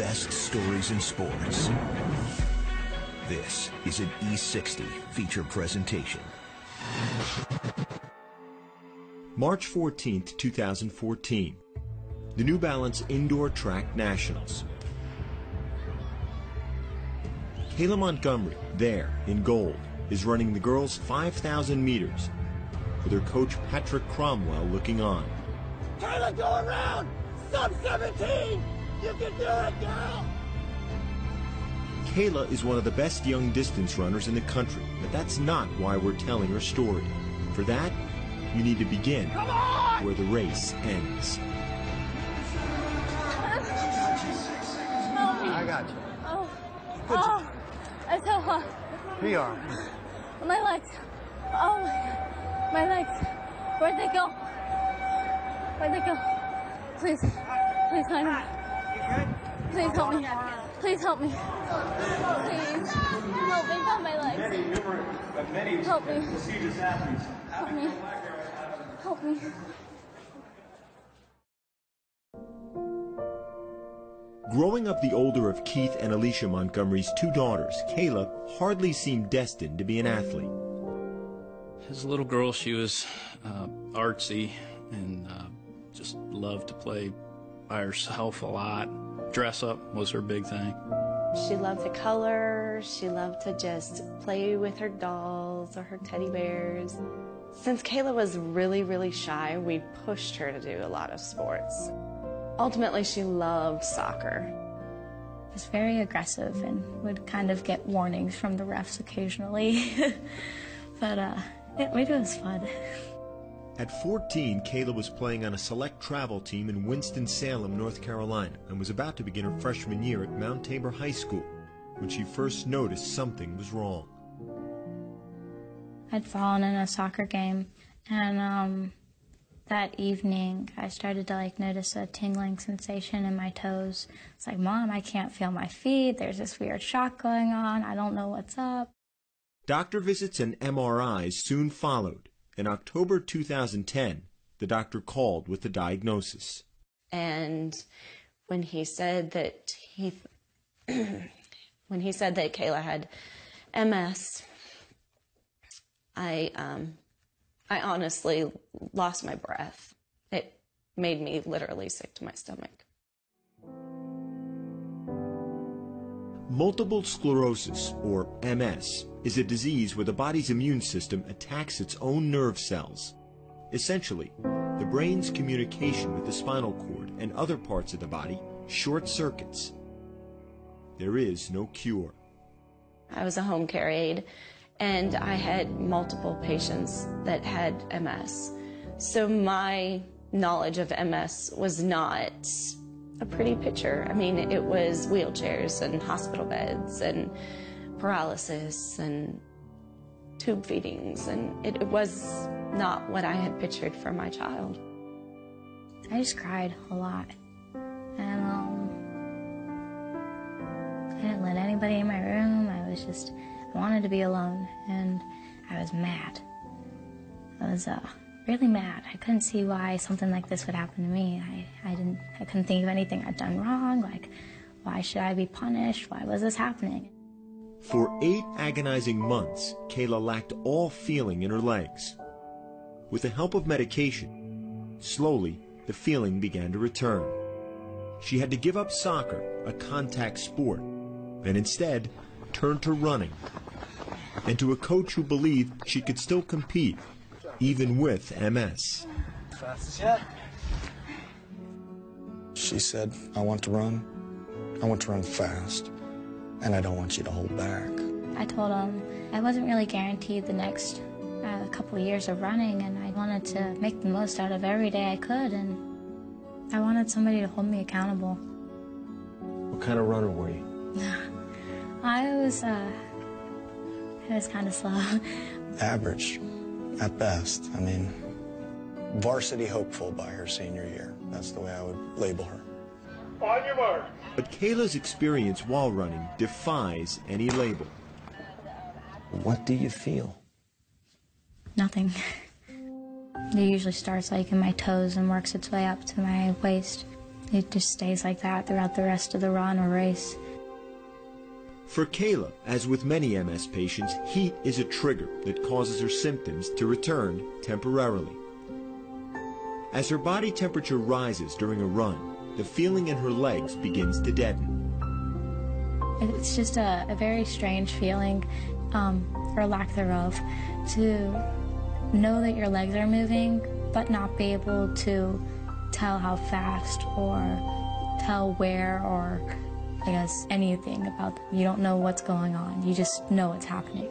best stories in sports. This is an E60 feature presentation. March 14th, 2014. The New Balance Indoor Track Nationals. Kayla Montgomery, there in gold, is running the girls' 5,000 meters, with her coach Patrick Cromwell looking on. Kayla, go around! Sub 17! You can do it, girl! Kayla is one of the best young distance runners in the country, but that's not why we're telling her story. For that, you need to begin where the race ends. I got you. Oh, it's so hot. Here you are. My legs. Oh my God. My legs. Where'd they go? Where'd they go? Please. Please find me. Please help me. Please help me. Please. Help me. Got my legs. Help me. Help me. Help me. Growing up the older of Keith and Alicia Montgomery's two daughters, Kayla hardly seemed destined to be an athlete. As a little girl, she was artsy and just loved to play by herself a lot. Dress up was her big thing. She loved to color. She loved to just play with her dolls or her teddy bears. Since Kayla was really, really shy, we pushed her to do a lot of sports. Ultimately, she loved soccer. It was very aggressive and would kind of get warnings from the refs occasionally. But it was fun. At 14, Kayla was playing on a select travel team in Winston-Salem, North Carolina, and was about to begin her freshman year at Mount Tabor High School when she first noticed something was wrong. I'd fallen in a soccer game, and that evening I started to notice a tingling sensation in my toes. It's like, Mom, I can't feel my feet. There's this weird shock going on. I don't know what's up. Doctor visits and MRIs soon followed. In October 2010, the doctor called with the diagnosis. And when he said that Kayla had MS, I honestly lost my breath. It made me literally sick to my stomach. Multiple sclerosis, or MS, is a disease where the body's immune system attacks its own nerve cells. Essentially, the brain's communication with the spinal cord and other parts of the body short circuits. There is no cure. I was a home care aide, and I had multiple patients that had MS. So my knowledge of MS was not a pretty picture. I mean, it was wheelchairs and hospital beds and paralysis and tube feedings, and it was not what I had pictured for my child. I just cried a lot, and I didn't let anybody in my room. I wanted to be alone, and I was mad. I was really mad. I couldn't see why something like this would happen to me. I couldn't think of anything I'd done wrong. Why should I be punished? Why was this happening? For 8 agonizing months, Kayla lacked all feeling in her legs. With the help of medication, slowly the feeling began to return. She had to give up soccer, a contact sport, and instead turned to running, and to a coach who believed she could still compete, even with MS. Fastest yet. She said, I want to run fast, and I don't want you to hold back. I told him I wasn't really guaranteed the next couple of years of running, and I wanted to make the most out of every day I could, and I wanted somebody to hold me accountable. What kind of runner were you? I was kind of slow. Average, at best. I mean, varsity hopeful by her senior year. That's the way I would label her. On your mark. But Kayla's experience while running defies any label. What do you feel? Nothing. It usually starts in my toes and works its way up to my waist. it just stays like that throughout the rest of the run or race. For Kayla, as with many MS patients, heat is a trigger that causes her symptoms to return temporarily. As her body temperature rises during a run, the feeling in her legs begins to deaden. It's just a very strange feeling, or lack thereof, to know that your legs are moving, but not be able to tell how fast or tell where or I guess anything about them. You don't know what's going on. You just know it's happening.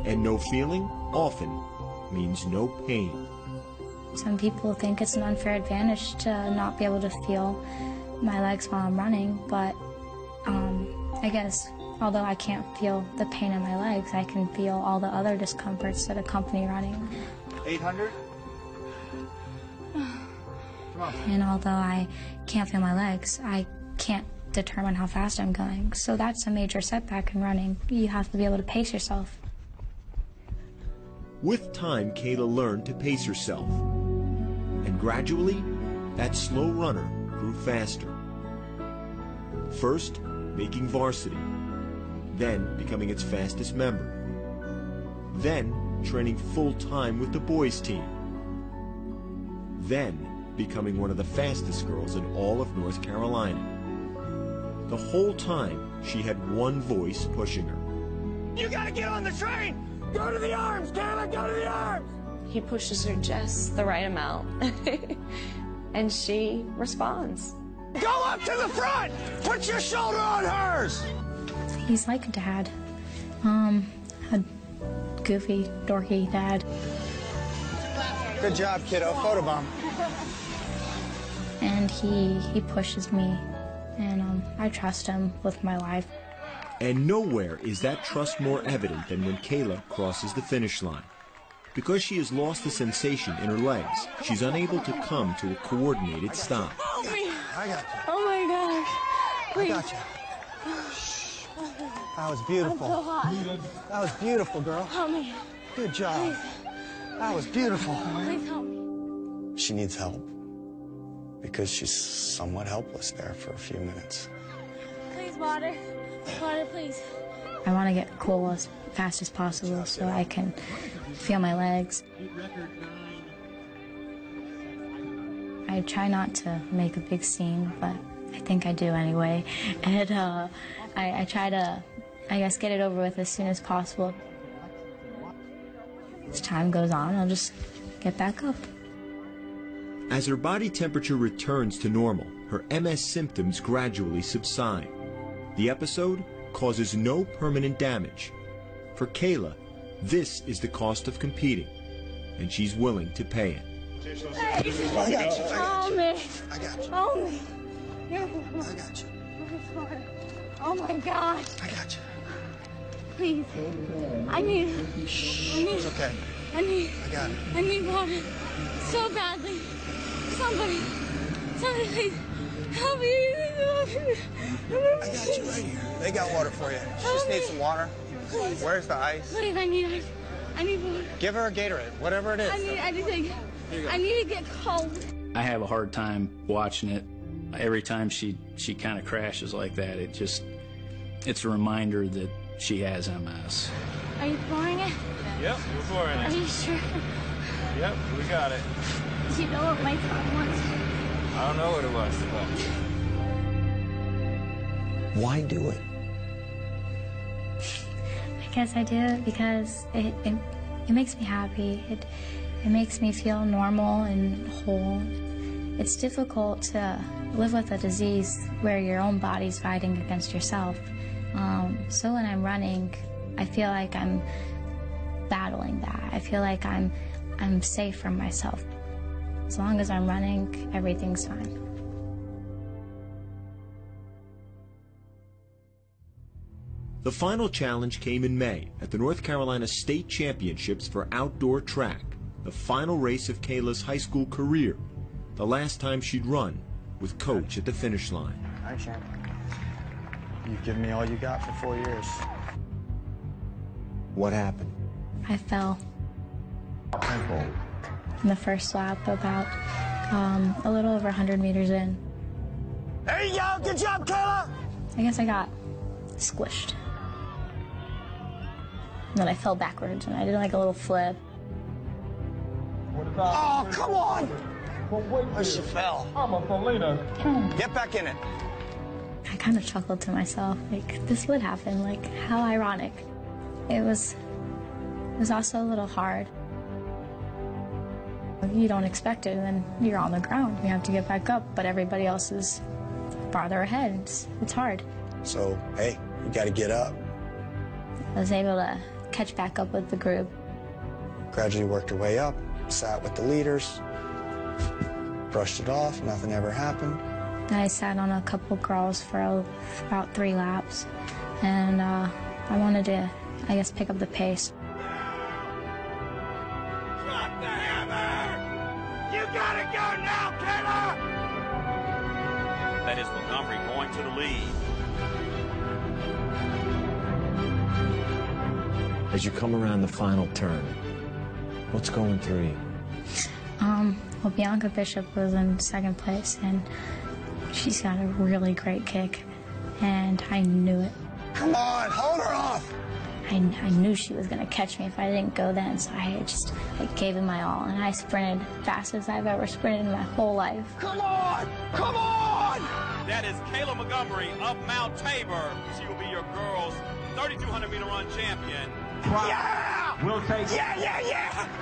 And no feeling often means no pain. Some people think it's an unfair advantage to not be able to feel my legs while I'm running, but I guess although I can't feel the pain in my legs, I can feel all the other discomforts that accompany running. 800? And although I can't feel my legs, I can't determine how fast I'm going. So that's a major setback in running. You have to be able to pace yourself. With time, Kayla learned to pace herself. And gradually, that slow runner grew faster. First, making varsity. Then, becoming its fastest member. Then, training full-time with the boys' team. Then, becoming one of the fastest girls in all of North Carolina. The whole time, she had one voice pushing her. You gotta get on the train! Go to the arms, Kayla, go to the arms! He pushes her just the right amount, and she responds. Go up to the front! Put your shoulder on hers! He's like a dad. A goofy, dorky dad. Good job, kiddo. Photobomb. And he pushes me, and I trust him with my life. And nowhere is that trust more evident than when Kayla crosses the finish line. Because she has lost the sensation in her legs, she's unable to come to a coordinated stop. Help me! I got you. Oh my gosh! Please. I got you. That was beautiful. I'm so hot. That was beautiful, girl. Help me. Good job. That was beautiful. Please help me. She needs help because she's somewhat helpless there for a few minutes. Please, water. Water, please. I want to get cool as fast as possible so I can feel my legs. I try not to make a big scene, but I think I do anyway. And I try to, I guess, get it over with as soon as possible. As time goes on, I'll just get back up. As her body temperature returns to normal, her MS symptoms gradually subside. The episode causes no permanent damage. For Kayla, this is the cost of competing, and she's willing to pay it. I got you. Help me. I got you. Help me. I got you. Oh my gosh. I got you. Please. I need. It's okay. I got it. need water so badly. Somebody please help me. I got you right here. They got water for you. She just needs some water. Please. Where's the ice? Please, I need water. Give her a Gatorade, whatever it is. I need to get cold. I have a hard time watching it. Every time she kind of crashes like that, it's a reminder that she has MS. Are you pouring it? Yep, we're pouring Are it. you sure? Yep, we got it. Do you know what my time was? I don't know what it was, but... Why do it? I guess I do it because it makes me happy. It makes me feel normal and whole. It's difficult to live with a disease where your own body's fighting against yourself. So when I'm running, I feel like I'm battling that. I feel like I'm safe from myself. As long as I'm running, everything's fine. The final challenge came in May at the North Carolina State Championships for outdoor track, the final race of Kayla's high school career, the last time she'd run with Coach at the finish line. All right, champ. You've given me all you got for 4 years. What happened? I fell in the first lap about a little over 100 meters in. There you go. Good job, Kayla. I guess I got squished. And then I fell backwards, and I did like a little flip. Oh, come on. Oh, she fell. Get back in it. I kind of chuckled to myself, like, this would happen, like, how ironic. It was also a little hard. You don't expect it, and then you're on the ground. You have to get back up, but everybody else is farther ahead. It's hard. So, hey, you got to get up. I was able to catch back up with the group. Gradually worked her way up, sat with the leaders, brushed it off, nothing ever happened. I sat on a couple girls for about 3 laps, and I wanted to, I guess, pick up the pace. Drop the hammer! You gotta go now, Kayla! That is Montgomery going to the lead. As you come around the final turn, what's going through you? Well, Bianca Bishop was in 2nd place, and she's got a really great kick, and I knew it. Come on, hold her off! I knew she was going to catch me if I didn't go then, so I gave it my all, and I sprinted fast as I've ever sprinted in my whole life. Come on! Come on! That is Kayla Montgomery of Mount Tabor. She will be your girls' 3,200-meter run champion. Yeah! We'll take it. Yeah!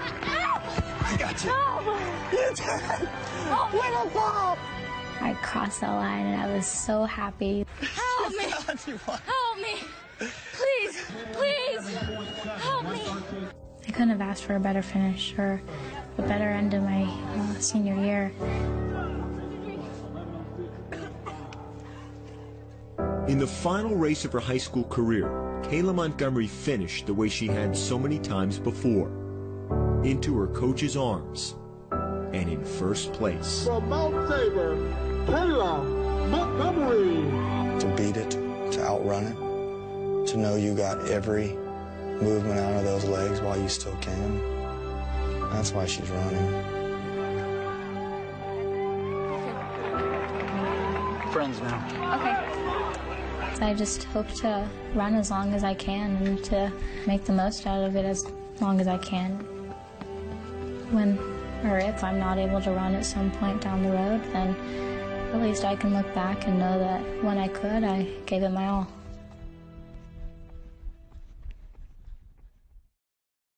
I got you. No! You did! Little ball! I crossed the line, and I was so happy. Help me! Help me! Please! Please! Help me! I couldn't have asked for a better finish or a better end of my senior year. In the final race of her high school career, Kayla Montgomery finished the way she had so many times before, into her coach's arms, and in first place. From Mount Tabor, Kayla Montgomery. To beat it, to outrun it, to know you got every movement out of those legs while you still can. That's why she's running. Friends now. Okay. I just hope to run as long as I can and to make the most out of it as long as I can. When or if I'm not able to run at some point down the road, then at least I can look back and know that when I could, I gave it my all.